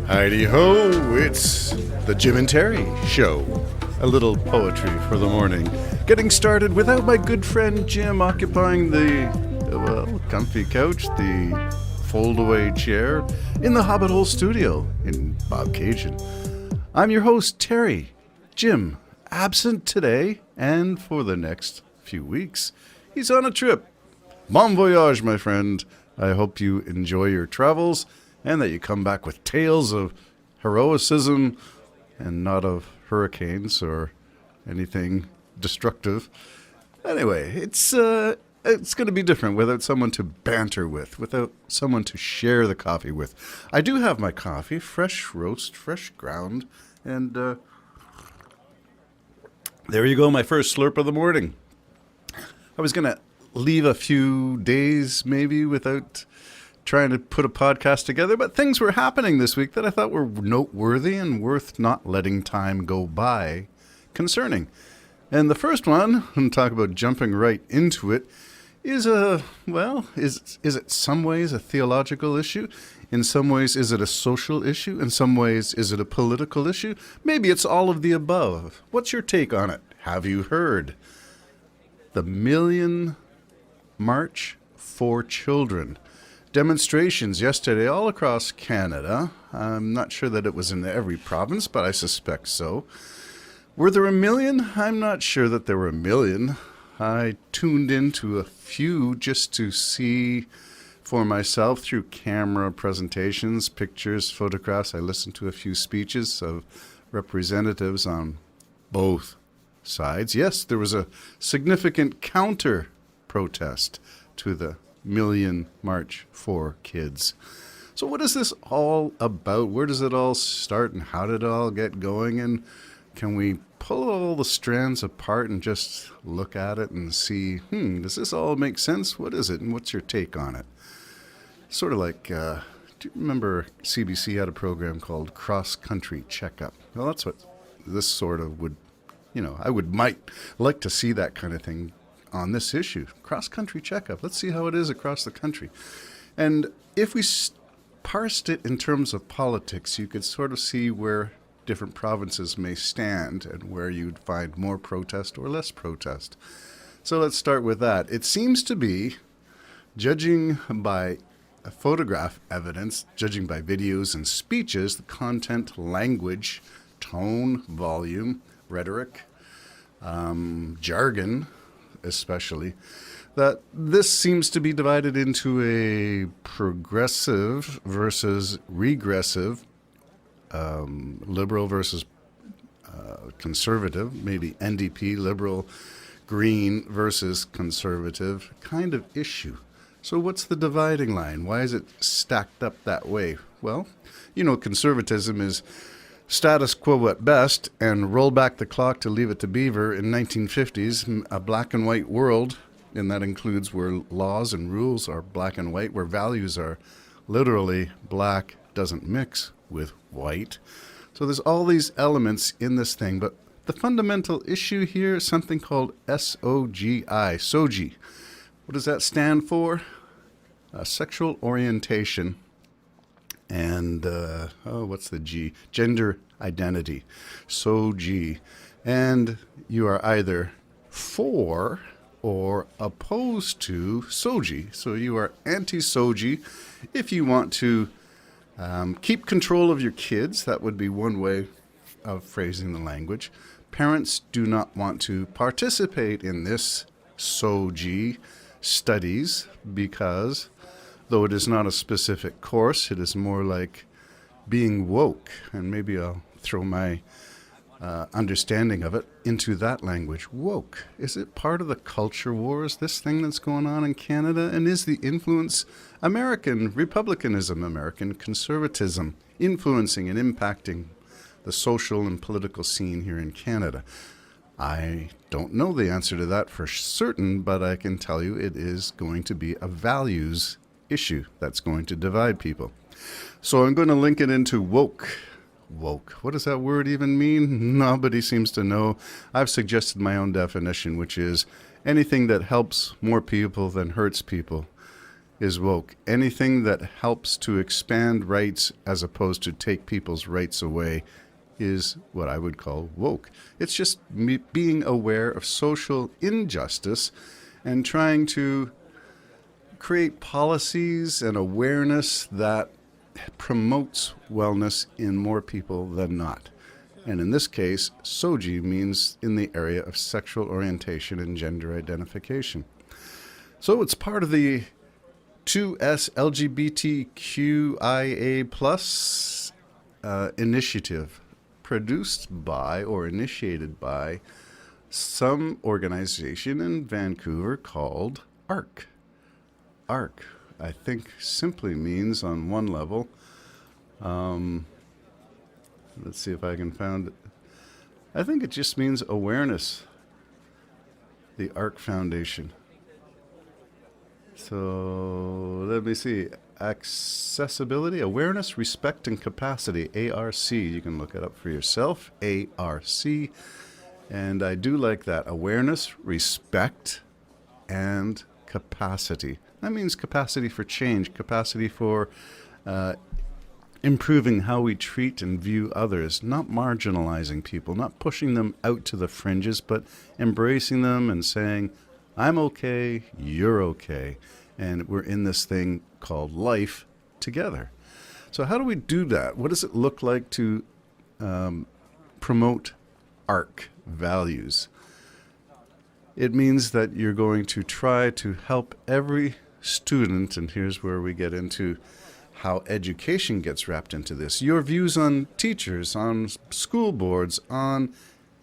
Heidi ho, it's the Jim and Terry Show. A little poetry for the morning. Getting started without my good friend Jim occupying the, comfy couch, the fold-away chair in the Hobbit Hole studio in Bobcaygeon. I'm your host, Terry. Jim, absent today and for the next few weeks. He's on a trip. Bon voyage, my friend. I hope you enjoy your travels and that you come back with tales of heroicism and not of hurricanes or anything destructive. Anyway, it's going to be different without someone to banter with, without someone to share the coffee with. I do have my coffee, fresh roast, fresh ground, and there you go, my first slurp of the morning. I was going to leave a few days maybe without trying to put a podcast together, but things were happening this week that I thought were noteworthy and worth not letting time go by concerning. And the first one, and talk about jumping right into it, is it some ways a theological issue? In some ways, is it a social issue? In some ways, is it a political issue? Maybe it's all of the above. What's your take on it? Have you heard? The March for Children. Demonstrations yesterday all across Canada. I'm not sure that it was in every province, but I suspect so. Were there a million? I'm not sure that there were a million. I tuned into a few just to see for myself through camera presentations, pictures, photographs. I listened to a few speeches of representatives on both sides. Yes, there was a significant counter protest to the MillionMarch4Kids. So what is this all about? Where does it all start and how did it all get going? And can we pull all the strands apart and just look at it and see, does this all make sense? What is it and what's your take on it? Sort of like, do you remember CBC had a program called Cross Country Checkup? Well, that's what this sort of would, might like to see that kind of thing on this issue. Cross-country checkup. Let's see how it is across the country. And if we parsed it in terms of politics, you could sort of see where different provinces may stand and where you'd find more protest or less protest. So let's start with that. It seems to be, judging by photograph evidence, judging by videos and speeches, the content, language, tone, volume, rhetoric, jargon, especially, that this seems to be divided into a progressive versus regressive, liberal versus conservative, maybe NDP, liberal, green versus conservative kind of issue. So what's the dividing line? Why is it stacked up that way? Well, conservatism is status quo at best, and roll back the clock to Leave It to Beaver in 1950s, a black and white world, and that includes where laws and rules are black and white, where values are literally black doesn't mix with white. So there's all these elements in this thing, but the fundamental issue here is something called SOGI, SOGI. What does that stand for? Sexual orientation. And, what's the G? Gender identity. SOGI. And you are either for or opposed to SOGI. So you are anti-SOGI. If you want to keep control of your kids, that would be one way of phrasing the language. Parents do not want to participate in this SOGI studies because, though it is not a specific course, it is more like being woke. And maybe I'll throw my understanding of it into that language. Woke. Is it part of the culture wars, this thing that's going on in Canada? And is the influence American republicanism, American conservatism, influencing and impacting the social and political scene here in Canada? I don't know the answer to that for certain, but I can tell you it is going to be a values issue that's going to divide people. So I'm going to link it into woke. Woke. What does that word even mean? Nobody seems to know. I've suggested my own definition, which is anything that helps more people than hurts people. is woke. Anything that helps to expand rights as opposed to take people's rights away is what I would call woke. It's just being aware of social injustice and trying to create policies and awareness that promotes wellness in more people than not. And in this case, SOGI means in the area of sexual orientation and gender identification. So it's part of the 2S LGBTQIA plus initiative produced by or initiated by some organization in Vancouver called ARC. ARC, I think, simply means on one level, let's see if I can find it. I think it just means awareness, the ARC Foundation. So let me see. Accessibility, awareness, respect, and capacity, ARC. You can look it up for yourself, ARC. And I do like that. Awareness, respect, and capacity. That means capacity for change, capacity for improving how we treat and view others, not marginalizing people, not pushing them out to the fringes, but embracing them and saying, I'm okay, you're okay, and we're in this thing called life together. So how do we do that? What does it look like to promote ARC values? It means that you're going to try to help every student, and here's where we get into how education gets wrapped into this. Your views on teachers, on school boards, on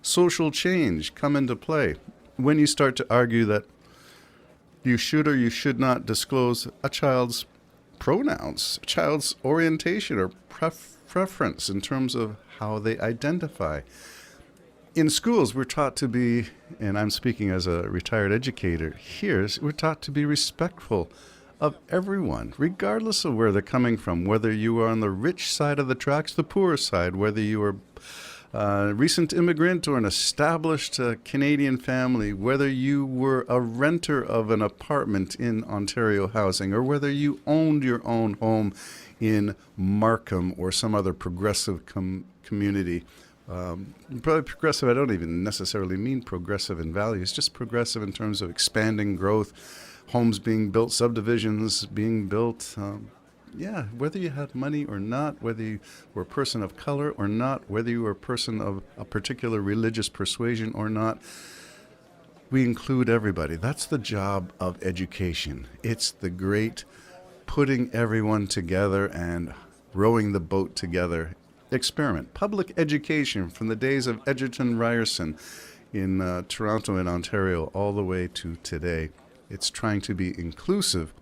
social change come into play. When you start to argue that you should or you should not disclose a child's pronouns, a child's orientation or preference in terms of how they identify. In schools, we're taught to be, and I'm speaking as a retired educator here, we're taught to be respectful of everyone, regardless of where they're coming from, whether you are on the rich side of the tracks, the poor side, whether you are a recent immigrant or an established Canadian family, whether you were a renter of an apartment in Ontario housing, or whether you owned your own home in Markham or some other progressive community. Probably progressive, I don't even necessarily mean progressive in values, just progressive in terms of expanding growth, homes being built, subdivisions being built. Whether you had money or not, whether you were a person of color or not, whether you were a person of a particular religious persuasion or not, we include everybody. That's the job of education. It's the great putting everyone together and rowing the boat together experiment. Public education from the days of Egerton Ryerson in Toronto and Ontario all the way to today. It's trying to be inclusive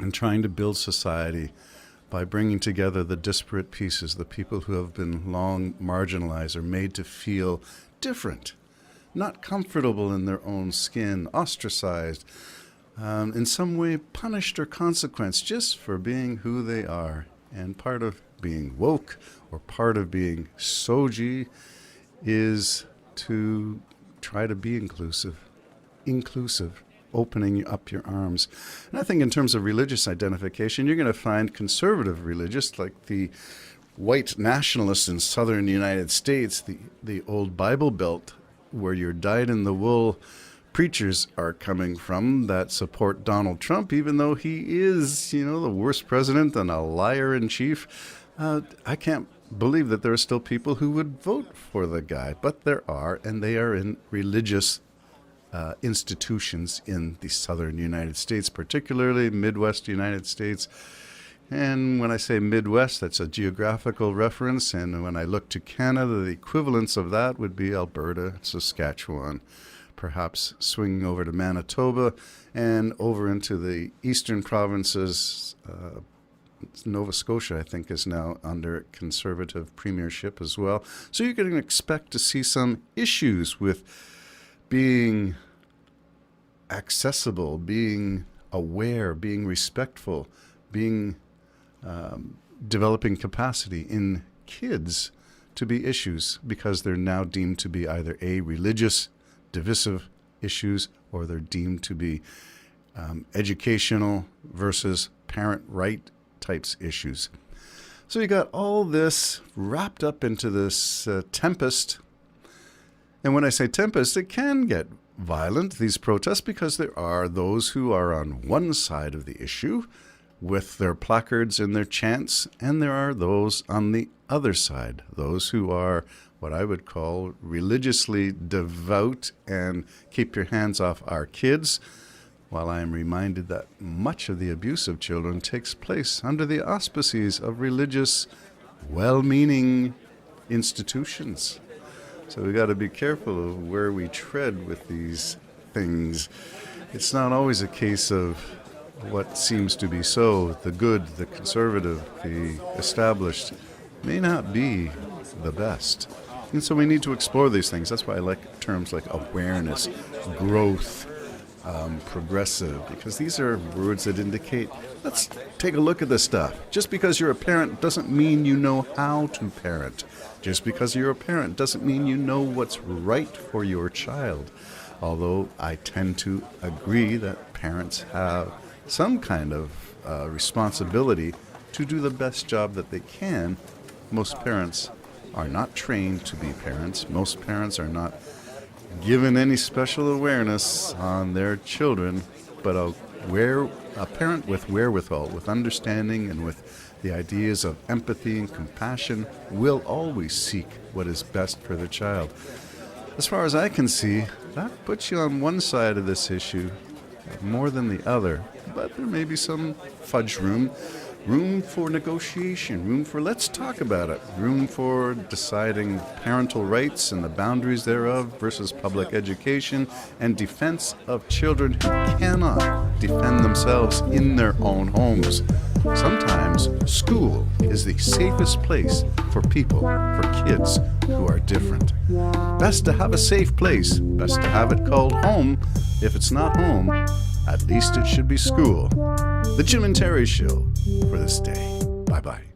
and trying to build society by bringing together the disparate pieces, the people who have been long marginalized or made to feel different, not comfortable in their own skin, ostracized, in some way punished or consequenced just for being who they are. And part of being woke or part of being SOGI is to try to be inclusive, opening up your arms. And I think in terms of religious identification, you're going to find conservative religious, like the white nationalists in southern United States, the old Bible Belt, where your dyed-in-the-wool preachers are coming from that support Donald Trump, even though he is, the worst president and a liar in chief. I can't believe that there are still people who would vote for the guy, but there are, and they are in religious institutions in the southern United States, particularly Midwest United States. And when I say Midwest, that's a geographical reference. And when I look to Canada, the equivalents of that would be Alberta, Saskatchewan, perhaps swinging over to Manitoba and over into the eastern provinces. Nova Scotia, I think, is now under conservative premiership as well. So you're going to expect to see some issues with being accessible, being aware, being respectful, being developing capacity in kids to be issues because they're now deemed to be either religious, divisive issues, or they're deemed to be educational versus parent right types issues. So you got all this wrapped up into this tempest. And when I say tempest, it can get violent, these protests, because there are those who are on one side of the issue with their placards and their chants, and there are those on the other side, those who are what I would call religiously devout and keep your hands off our kids, while I am reminded that much of the abuse of children takes place under the auspices of religious, well-meaning institutions. So we got to be careful of where we tread with these things. It's not always a case of what seems to be so. The good, the conservative, the established may not be the best. And so we need to explore these things. That's why I like terms like awareness, growth, progressive, because these are words that indicate, let's take a look at this stuff. Just because you're a parent doesn't mean you know how to parent. Just because you're a parent doesn't mean you know what's right for your child. Although I tend to agree that parents have some kind of responsibility to do the best job that they can. Most parents are not trained to be parents. Most parents are not given any special awareness on their children, but a parent with wherewithal, with understanding, and with the ideas of empathy and compassion will always seek what is best for the child. As far as I can see, that puts you on one side of this issue more than the other, but there may be some fudge room for negotiation, room for let's talk about it, room for deciding parental rights and the boundaries thereof versus public education and defense of children who cannot defend themselves in their own homes. Sometimes school is the safest place for people, for kids who are different. Best to have a safe place, best to have it called home. If it's not home, at least it should be school. The Jim and Terry Show for this day. Bye-bye.